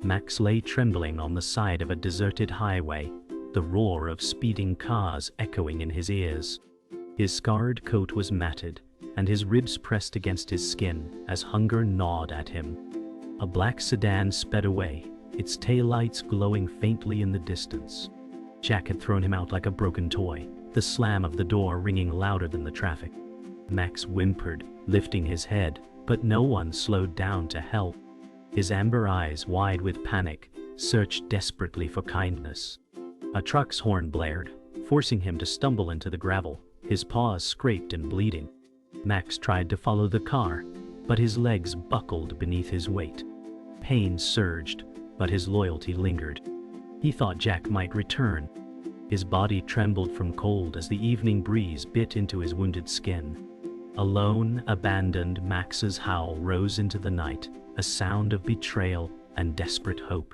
Max lay trembling on the side of a deserted highway, the roar of speeding cars echoing in his ears. His scarred coat was matted, and his ribs pressed against his skin as hunger gnawed at him. A black sedan sped away, its taillights glowing faintly in the distance. Jack had thrown him out like a broken toy, the slam of the door ringing louder than the traffic. Max whimpered, lifting his head, but no one slowed down to help. His amber eyes, wide with panic, searched desperately for kindness. A truck's horn blared, forcing him to stumble into the gravel, his paws scraped and bleeding. Max tried to follow the car, but his legs buckled beneath his weight. Pain surged, but his loyalty lingered. He thought Jack might return. His body trembled from cold as the evening breeze bit into his wounded skin. Alone, abandoned, Max's howl rose into the night, a sound of betrayal and desperate hope.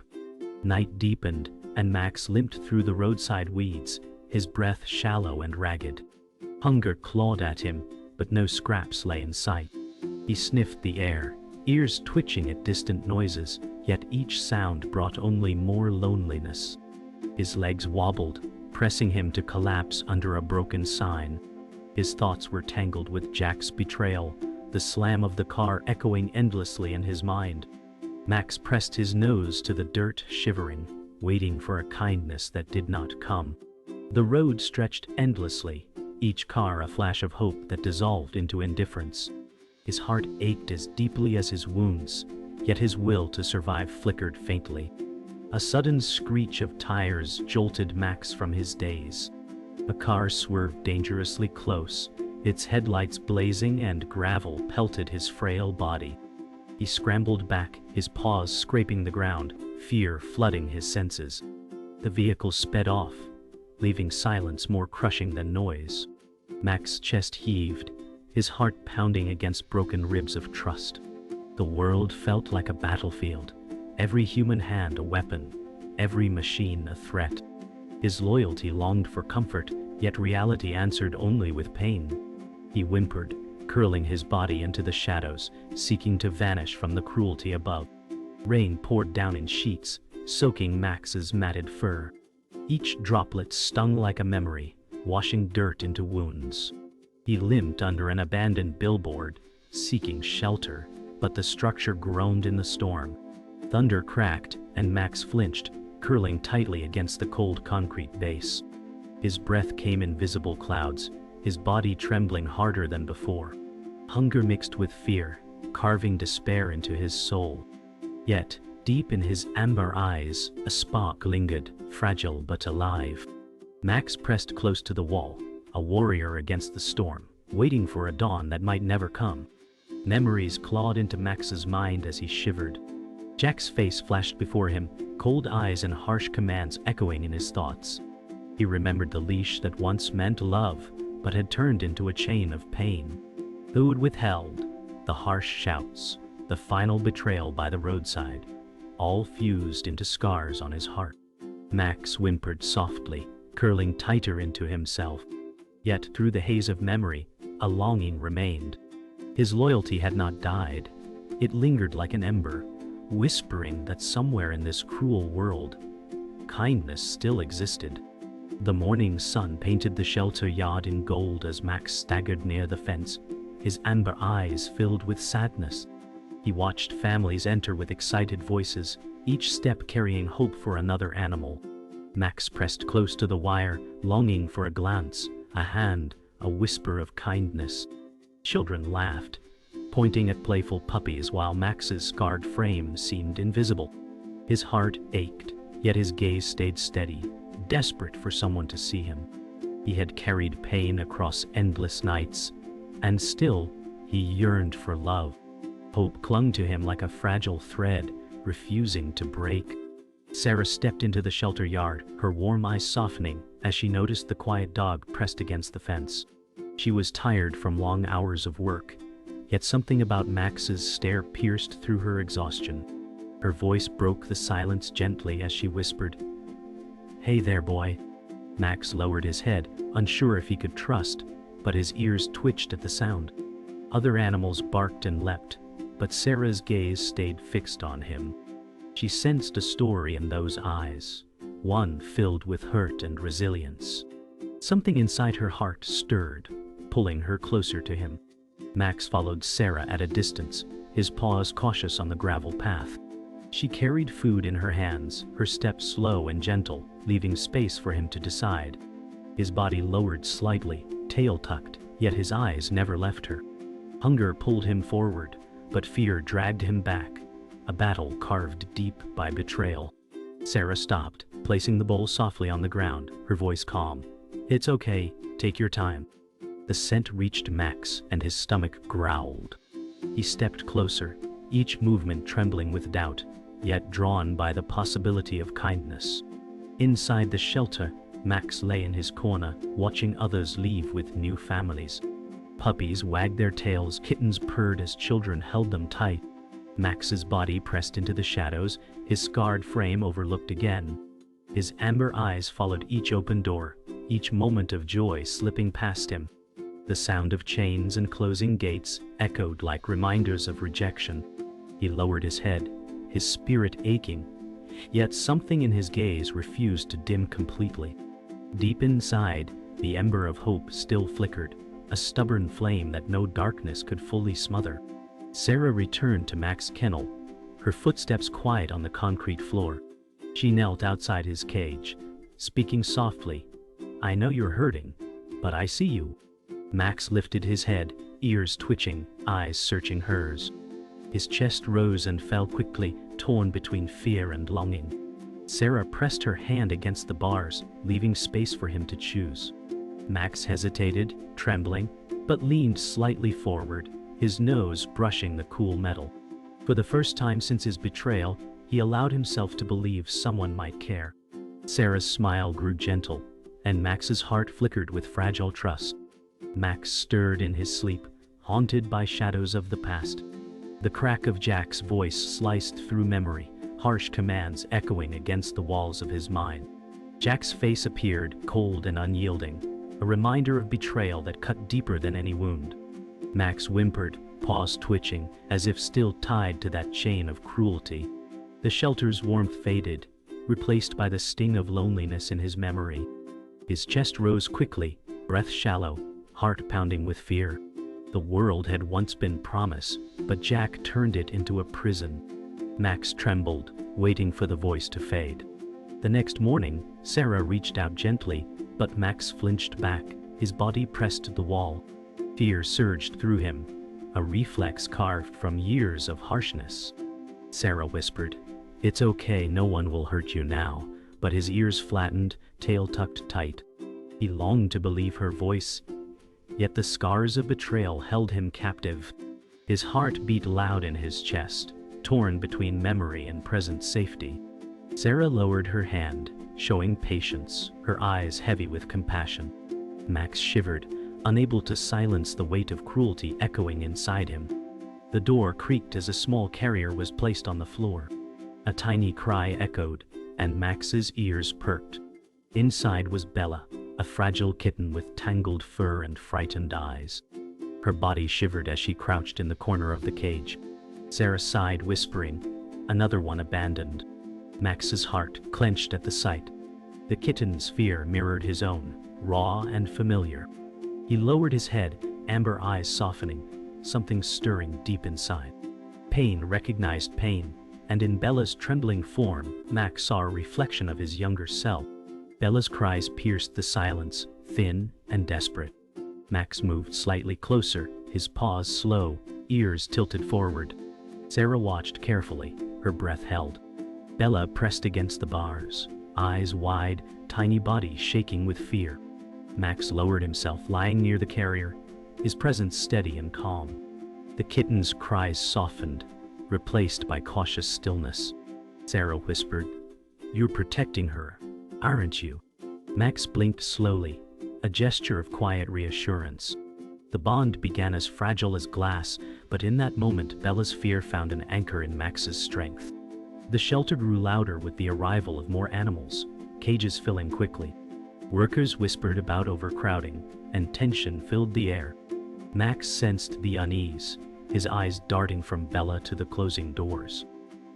Night deepened, and Max limped through the roadside weeds, his breath shallow and ragged. Hunger clawed at him, but no scraps lay in sight. He sniffed the air, ears twitching at distant noises, yet each sound brought only more loneliness. His legs wobbled, pressing him to collapse under a broken sign. His thoughts were tangled with Jack's betrayal, the slam of the car echoing endlessly in his mind. Max pressed his nose to the dirt, shivering, waiting for a kindness that did not come. The road stretched endlessly, each car a flash of hope that dissolved into indifference. His heart ached as deeply as his wounds, yet his will to survive flickered faintly. A sudden screech of tires jolted Max from his daze. A car swerved dangerously close, its headlights blazing and gravel pelted his frail body. He scrambled back, his paws scraping the ground, fear flooding his senses. The vehicle sped off, leaving silence more crushing than noise. Max's chest heaved, his heart pounding against broken ribs of trust. The world felt like a battlefield, every human hand a weapon, every machine a threat. His loyalty longed for comfort, yet reality answered only with pain. He whimpered, curling his body into the shadows, seeking to vanish from the cruelty above. Rain poured down in sheets, soaking Max's matted fur. Each droplet stung like a memory, washing dirt into wounds. He limped under an abandoned billboard, seeking shelter, but the structure groaned in the storm. Thunder cracked, and Max flinched, curling tightly against the cold concrete base. His breath came in visible clouds, his body trembling harder than before. Hunger mixed with fear, carving despair into his soul. Yet, deep in his amber eyes, a spark lingered, fragile but alive. Max pressed close to the wall, a warrior against the storm, waiting for a dawn that might never come. Memories clawed into Max's mind as he shivered. Jack's face flashed before him, cold eyes and harsh commands echoing in his thoughts. He remembered the leash that once meant love, but had turned into a chain of pain. Food withheld, the harsh shouts, the final betrayal by the roadside, all fused into scars on his heart. Max whimpered softly, curling tighter into himself. Yet through the haze of memory, a longing remained. His loyalty had not died. It lingered like an ember, whispering that somewhere in this cruel world, kindness still existed. The morning sun painted the shelter yard in gold as Max staggered near the fence, his amber eyes filled with sadness. He watched families enter with excited voices, each step carrying hope for another animal. Max pressed close to the wire, longing for a glance, a hand, a whisper of kindness. Children laughed, pointing at playful puppies while Max's scarred frame seemed invisible. His heart ached, yet his gaze stayed steady, desperate for someone to see him. He had carried pain across endless nights, and still he yearned for love. Hope clung to him like a fragile thread, refusing to break. Sarah stepped into the shelter yard, her warm eyes softening as she noticed the quiet dog pressed against the fence. She was tired from long hours of work, yet something about Max's stare pierced through her exhaustion. Her voice broke the silence gently as she whispered, "Hey there, boy." Max lowered his head, unsure if he could trust, but his ears twitched at the sound. Other animals barked and leapt, but Sarah's gaze stayed fixed on him. She sensed a story in those eyes, one filled with hurt and resilience. Something inside her heart stirred, pulling her closer to him. Max followed Sarah at a distance, his paws cautious on the gravel path. She carried food in her hands, her steps slow and gentle, leaving space for him to decide. His body lowered slightly, tail tucked, yet his eyes never left her. Hunger pulled him forward, but fear dragged him back, a battle carved deep by betrayal. Sarah stopped, placing the bowl softly on the ground, her voice calm. "It's okay, take your time." The scent reached Max, and his stomach growled. He stepped closer, each movement trembling with doubt, yet drawn by the possibility of kindness. Inside the shelter, Max lay in his corner, watching others leave with new families. Puppies wagged their tails, kittens purred as children held them tight. Max's body pressed into the shadows, his scarred frame overlooked again. His amber eyes followed each open door, each moment of joy slipping past him. The sound of chains and closing gates echoed like reminders of rejection. He lowered his head, his spirit aching, yet something in his gaze refused to dim completely. Deep inside, the ember of hope still flickered, a stubborn flame that no darkness could fully smother. Sarah returned to Max's kennel, her footsteps quiet on the concrete floor. She knelt outside his cage, speaking softly. "I know you're hurting, but I see you." Max lifted his head, ears twitching, eyes searching hers. His chest rose and fell quickly, torn between fear and longing. Sarah pressed her hand against the bars, leaving space for him to choose. Max hesitated, trembling, but leaned slightly forward, his nose brushing the cool metal. For the first time since his betrayal, he allowed himself to believe someone might care. Sarah's smile grew gentle, and Max's heart flickered with fragile trust. Max stirred in his sleep, haunted by shadows of the past. The crack of Jack's voice sliced through memory, harsh commands echoing against the walls of his mind. Jack's face appeared, cold and unyielding, a reminder of betrayal that cut deeper than any wound. Max whimpered, paws twitching, as if still tied to that chain of cruelty. The shelter's warmth faded, replaced by the sting of loneliness in his memory. His chest rose quickly, breath shallow, heart pounding with fear. The world had once been promise, but Jack turned it into a prison. Max trembled, waiting for the voice to fade. The next morning, Sarah reached out gently, but Max flinched back, his body pressed to the wall. Fear surged through him, a reflex carved from years of harshness. Sarah whispered, "It's okay, no one will hurt you now," but his ears flattened, tail tucked tight. He longed to believe her voice, yet the scars of betrayal held him captive. His heart beat loud in his chest, torn between memory and present safety. Sarah lowered her hand, showing patience, her eyes heavy with compassion. Max shivered, unable to silence the weight of cruelty echoing inside him. The door creaked as a small carrier was placed on the floor. A tiny cry echoed, and Max's ears perked. Inside was Bella, a fragile kitten with tangled fur and frightened eyes. Her body shivered as she crouched in the corner of the cage. Sarah sighed, whispering, "Another one abandoned." Max's heart clenched at the sight. The kitten's fear mirrored his own, raw and familiar. He lowered his head, amber eyes softening, something stirring deep inside. Pain recognized pain, and in Bella's trembling form, Max saw a reflection of his younger self. Bella's cries pierced the silence, thin and desperate. Max moved slightly closer, his paws slow, ears tilted forward. Sarah watched carefully, her breath held. Bella pressed against the bars, eyes wide, tiny body shaking with fear. Max lowered himself, lying near the carrier, his presence steady and calm. The kitten's cries softened, replaced by cautious stillness. Sarah whispered, "You're protecting her, aren't you?" Max blinked slowly, a gesture of quiet reassurance. The bond began as fragile as glass, but in that moment Bella's fear found an anchor in Max's strength. The shelter grew louder with the arrival of more animals, cages filling quickly. Workers whispered about overcrowding, and tension filled the air. Max sensed the unease, his eyes darting from Bella to the closing doors.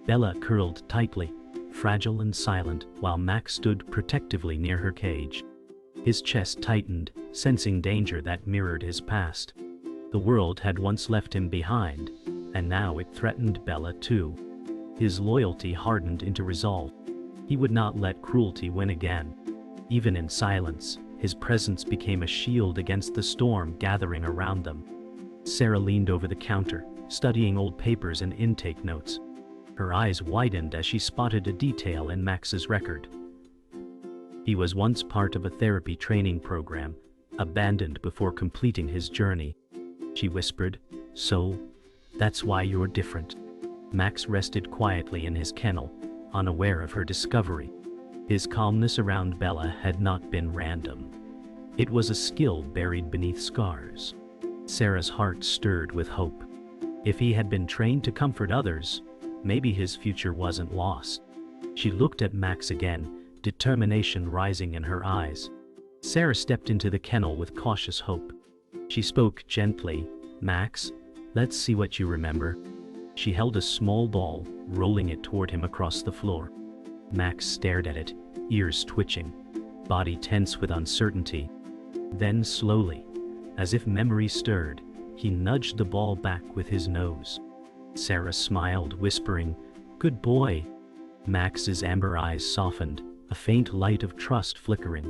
Bella curled tightly, fragile and silent, while Max stood protectively near her cage. His chest tightened, sensing danger that mirrored his past. The world had once left him behind, and now it threatened Bella too. His loyalty hardened into resolve. He would not let cruelty win again. Even in silence, his presence became a shield against the storm gathering around them. Sarah leaned over the counter, studying old papers and intake notes. Her eyes widened as she spotted a detail in Max's record. He was once part of a therapy training program, abandoned before completing his journey. She whispered, "So, that's why you're different." Max rested quietly in his kennel, unaware of her discovery. His calmness around Bella had not been random. It was a skill buried beneath scars. Sarah's heart stirred with hope. If he had been trained to comfort others, maybe his future wasn't lost. She looked at Max again, determination rising in her eyes. Sarah stepped into the kennel with cautious hope. She spoke gently, "Max, let's see what you remember." She held a small ball, rolling it toward him across the floor. Max stared at it, ears twitching, body tense with uncertainty. Then slowly, as if memory stirred, he nudged the ball back with his nose. Sarah smiled, whispering, "Good boy." Max's amber eyes softened, a faint light of trust flickering.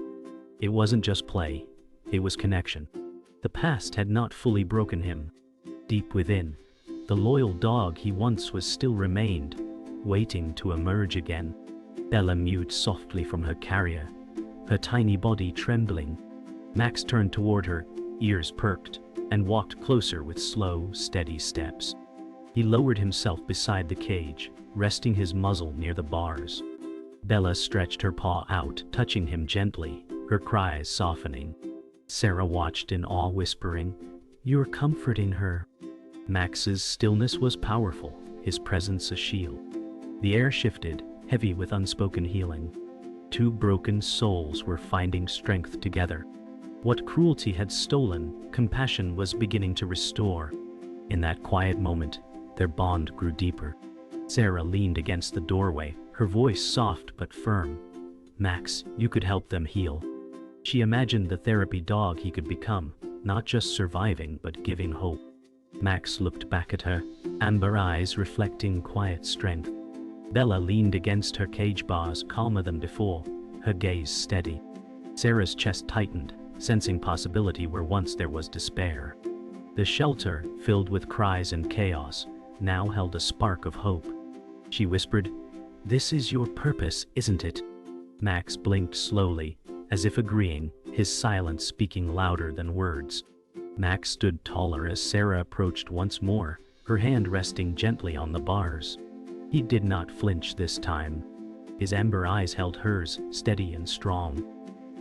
It wasn't just play, it was connection. The past had not fully broken him. Deep within, the loyal dog he once was still remained, waiting to emerge again. Bella mewed softly from her carrier, her tiny body trembling. Max turned toward her, ears perked, and walked closer with slow, steady steps. He lowered himself beside the cage, resting his muzzle near the bars. Bella stretched her paw out, touching him gently, her cries softening. Sarah watched in awe, whispering, "You're comforting her." Max's stillness was powerful, his presence a shield. The air shifted, heavy with unspoken healing. Two broken souls were finding strength together. What cruelty had stolen, compassion was beginning to restore. In that quiet moment, their bond grew deeper. Sarah leaned against the doorway, her voice soft but firm. "Max, you could help them heal." She imagined the therapy dog he could become, not just surviving but giving hope. Max looked back at her, amber eyes reflecting quiet strength. Bella leaned against her cage bars, calmer than before, her gaze steady. Sarah's chest tightened, sensing possibility where once there was despair. The shelter, filled with cries and chaos, now held a spark of hope. She whispered, "This is your purpose, isn't it?" Max blinked slowly, as if agreeing, his silence speaking louder than words. Max stood taller as Sarah approached once more, her hand resting gently on the bars. He did not flinch this time. His amber eyes held hers, steady and strong.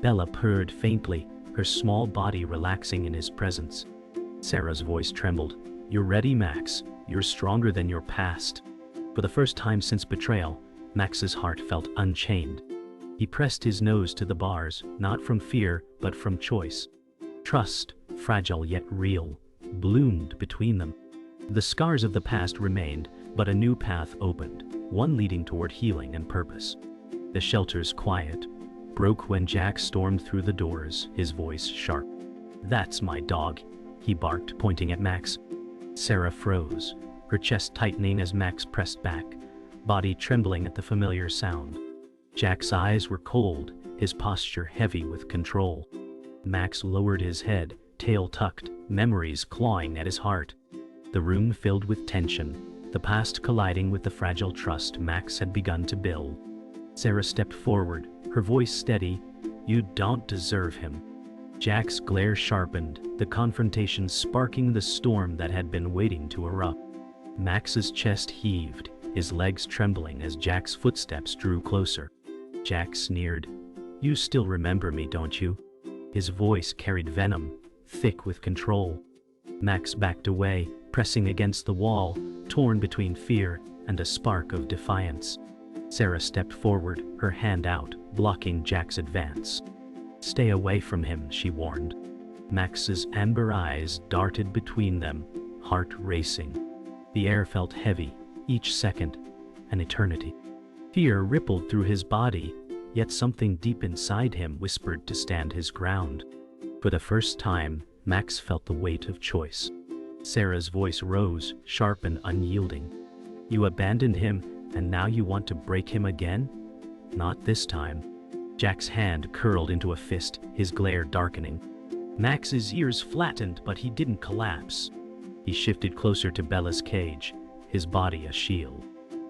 Bella purred faintly, her small body relaxing in his presence. Sarah's voice trembled. "You're ready, Max. You're stronger than your past." For the first time since betrayal, Max's heart felt unchained. He pressed his nose to the bars, not from fear, but from choice. Trust, fragile yet real, bloomed between them. The scars of the past remained, but a new path opened, one leading toward healing and purpose. The shelter's quiet broke when Jack stormed through the doors, his voice sharp. "That's my dog," he barked, pointing at Max. Sarah froze, her chest tightening as Max pressed back, body trembling at the familiar sound. Jack's eyes were cold, his posture heavy with control. Max lowered his head, tail tucked, memories clawing at his heart. The room filled with tension, the past colliding with the fragile trust Max had begun to build. Sarah stepped forward, her voice steady, "You don't deserve him." Jack's glare sharpened, the confrontation sparking the storm that had been waiting to erupt. Max's chest heaved, his legs trembling as Jack's footsteps drew closer. Jack sneered, "You still remember me, don't you?" His voice carried venom, thick with control. Max backed away, pressing against the wall, torn between fear and a spark of defiance. Sarah stepped forward, her hand out, blocking Jack's advance. "Stay away from him," she warned. Max's amber eyes darted between them, heart racing. The air felt heavy, each second, an eternity. Fear rippled through his body, yet something deep inside him whispered to stand his ground. For the first time, Max felt the weight of choice. Sarah's voice rose, sharp and unyielding. "You abandoned him, and now you want to break him again?" "Not this time." Jack's hand curled into a fist, his glare darkening. Max's ears flattened, but he didn't collapse. He shifted closer to Bella's cage, his body a shield.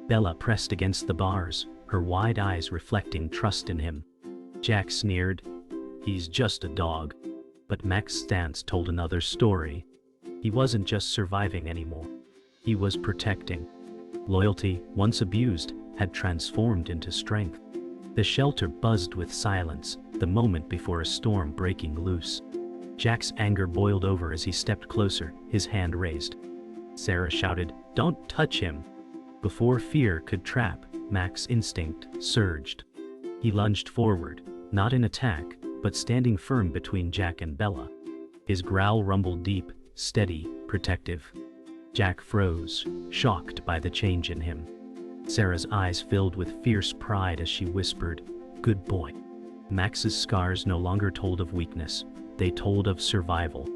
Bella pressed against the bars, her wide eyes reflecting trust in him. Jack sneered, "He's just a dog." But Max's stance told another story. He wasn't just surviving anymore. He was protecting. Loyalty, once abused, had transformed into strength. The shelter buzzed with silence, the moment before a storm breaking loose. Jack's anger boiled over as he stepped closer, his hand raised. Sarah shouted, "Don't touch him!" Before fear could trap, Max's instinct surged. He lunged forward, not in attack, but standing firm between Jack and Bella. His growl rumbled deep, steady, protective. Jack froze, shocked by the change in him. Sarah's eyes filled with fierce pride as she whispered, "Good boy." Max's scars no longer told of weakness, they told of survival.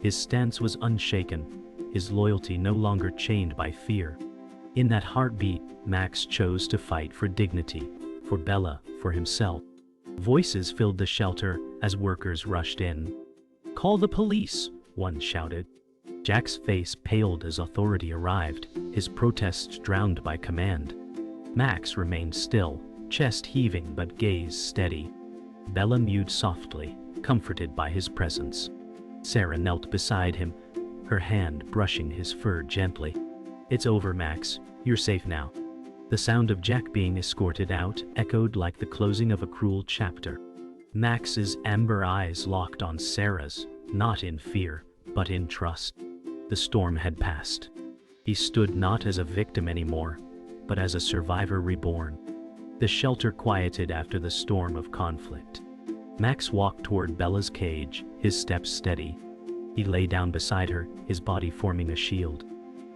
His stance was unshaken, his loyalty no longer chained by fear. In that heartbeat, Max chose to fight for dignity, for Bella, for himself. Voices filled the shelter as workers rushed in. "Call the police," one shouted. Jack's face paled as authority arrived, his protests drowned by command. Max remained still, chest heaving but gaze steady. Bella mewed softly, comforted by his presence. Sarah knelt beside him, her hand brushing his fur gently. "It's over, Max. You're safe now." The sound of Jack being escorted out echoed like the closing of a cruel chapter. Max's amber eyes locked on Sarah's, not in fear, but in trust. The storm had passed. He stood not as a victim anymore, but as a survivor reborn. The shelter quieted after the storm of conflict. Max walked toward Bella's cage, his steps steady. He lay down beside her, his body forming a shield.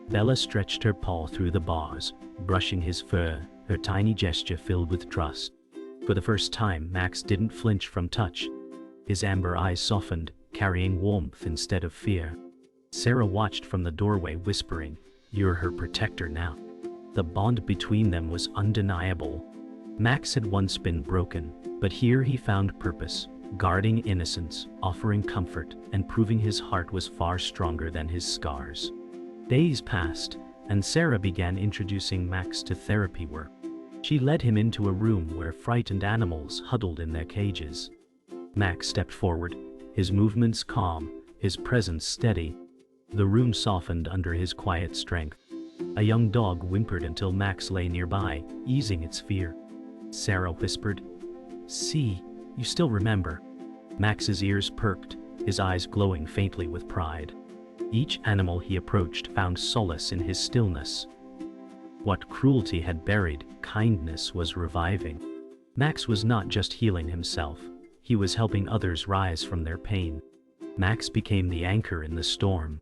Bella stretched her paw through the bars, brushing his fur, her tiny gesture filled with trust. For the first time, Max didn't flinch from touch. His amber eyes softened, carrying warmth instead of fear. Sarah watched from the doorway, whispering, "You're her protector now." The bond between them was undeniable. Max had once been broken, but here he found purpose, guarding innocence, offering comfort, and proving his heart was far stronger than his scars. Days passed, and Sarah began introducing Max to therapy work. She led him into a room where frightened animals huddled in their cages. Max stepped forward, his movements calm, his presence steady. The room softened under his quiet strength. A young dog whimpered until Max lay nearby, easing its fear. Sarah whispered, "See, you still remember." Max's ears perked, his eyes glowing faintly with pride. Each animal he approached found solace in his stillness. What cruelty had buried, kindness was reviving. Max was not just healing himself, he was helping others rise from their pain. Max became the anchor in the storm.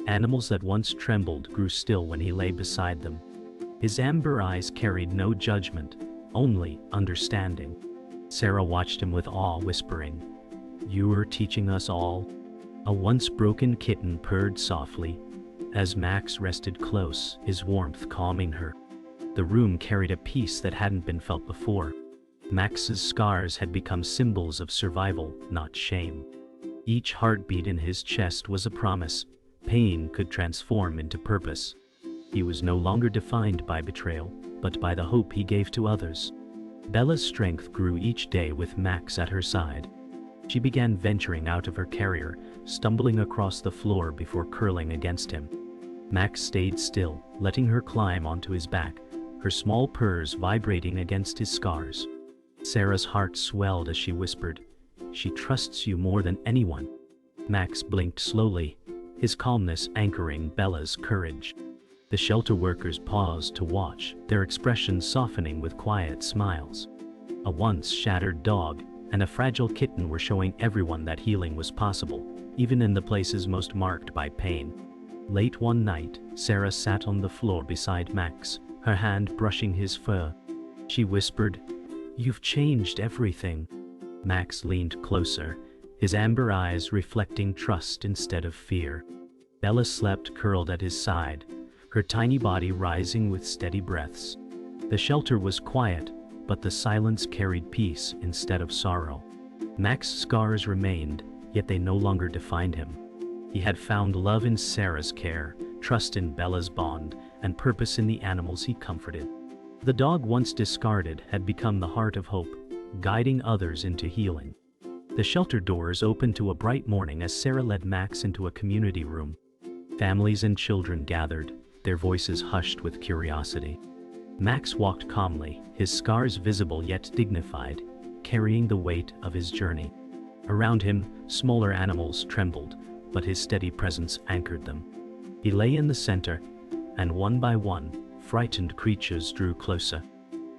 Animals that once trembled grew still when he lay beside them. His amber eyes carried no judgment, only understanding. Sarah watched him with awe, whispering, "You are teaching us all." A once broken kitten purred softly, as Max rested close, his warmth calming her. The room carried a peace that hadn't been felt before. Max's scars had become symbols of survival, not shame. Each heartbeat in his chest was a promise. Pain could transform into purpose. He was no longer defined by betrayal, but by the hope he gave to others. Bella's strength grew each day with Max at her side. She began venturing out of her carrier, stumbling across the floor before curling against him. Max stayed still, letting her climb onto his back, her small purrs vibrating against his scars. Sarah's heart swelled as she whispered, "She trusts you more than anyone." Max blinked slowly, his calmness anchoring Bella's courage. The shelter workers paused to watch, their expressions softening with quiet smiles. A once shattered dog and a fragile kitten were showing everyone that healing was possible, even in the places most marked by pain. Late one night, Sarah sat on the floor beside Max, her hand brushing his fur. She whispered, "You've changed everything." Max leaned closer, his amber eyes reflecting trust instead of fear. Bella slept curled at his side, her tiny body rising with steady breaths. The shelter was quiet, but the silence carried peace instead of sorrow. Max's scars remained, yet they no longer defined him. He had found love in Sarah's care, trust in Bella's bond, and purpose in the animals he comforted. The dog once discarded had become the heart of hope, guiding others into healing. The shelter doors opened to a bright morning as Sarah led Max into a community room. Families and children gathered, their voices hushed with curiosity. Max walked calmly, his scars visible yet dignified, carrying the weight of his journey. Around him, smaller animals trembled, but his steady presence anchored them. He lay in the center, and one by one, frightened creatures drew closer.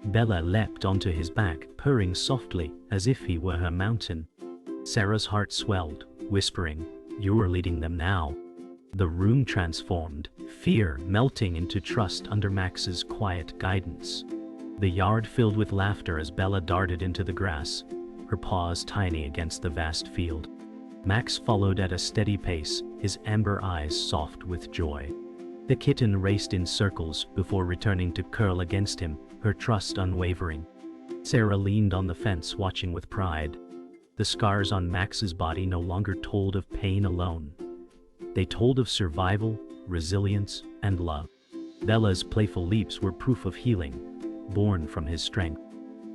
Bella leapt onto his back, purring softly as if he were her mountain. Sarah's heart swelled, whispering, "You're leading them now." The room transformed, fear melting into trust under Max's quiet guidance. The yard filled with laughter as Bella darted into the grass, her paws tiny against the vast field. Max followed at a steady pace, his amber eyes soft with joy. The kitten raced in circles before returning to curl against him, her trust unwavering. Sarah leaned on the fence watching with pride. The scars on Max's body no longer told of pain alone. They told of survival, resilience, and love. Bella's playful leaps were proof of healing, born from his strength.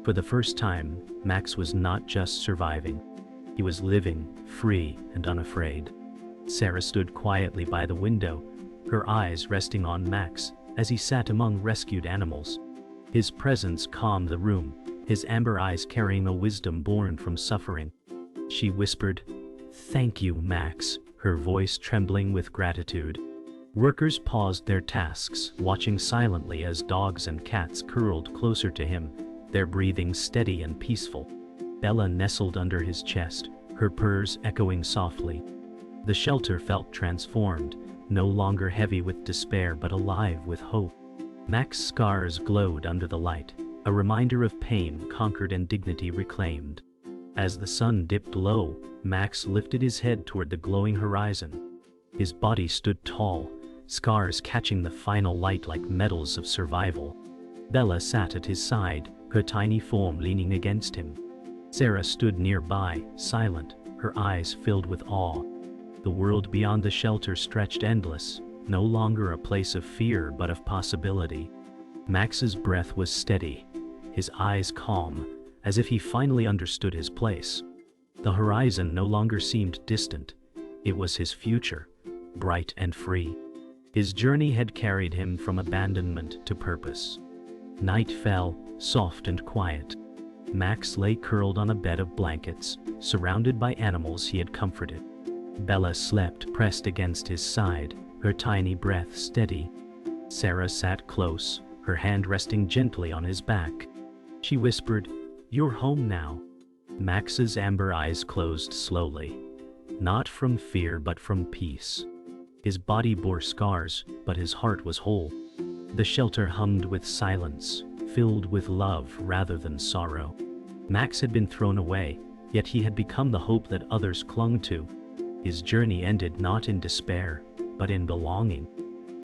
For the first time, Max was not just surviving. He was living, free and unafraid. Sarah stood quietly by the window, her eyes resting on Max as he sat among rescued animals. His presence calmed the room, his amber eyes carrying a wisdom born from suffering. She whispered, "Thank you, Max," her voice trembling with gratitude. Workers paused their tasks, watching silently as dogs and cats curled closer to him, their breathing steady and peaceful. Bella nestled under his chest, her purrs echoing softly. The shelter felt transformed, no longer heavy with despair but alive with hope. Max's scars glowed under the light, a reminder of pain conquered and dignity reclaimed. As the sun dipped low, Max lifted his head toward the glowing horizon. His body stood tall, scars catching the final light like medals of survival. Bella sat at his side, her tiny form leaning against him. Sarah stood nearby, silent, her eyes filled with awe. The world beyond the shelter stretched endless, no longer a place of fear but of possibility. Max's breath was steady, his eyes calm, as if he finally understood his place. The horizon no longer seemed distant. It was his future, bright and free. His journey had carried him from abandonment to purpose. Night fell, soft and quiet. Max lay curled on a bed of blankets, surrounded by animals he had comforted. Bella slept pressed against his side, her tiny breath steady. Sarah sat close, her hand resting gently on his back. She whispered, "You're home now." Max's amber eyes closed slowly, not from fear but from peace. His body bore scars, but his heart was whole. The shelter hummed with silence, filled with love rather than sorrow. Max had been thrown away, yet he had become the hope that others clung to. His journey ended not in despair, but in belonging.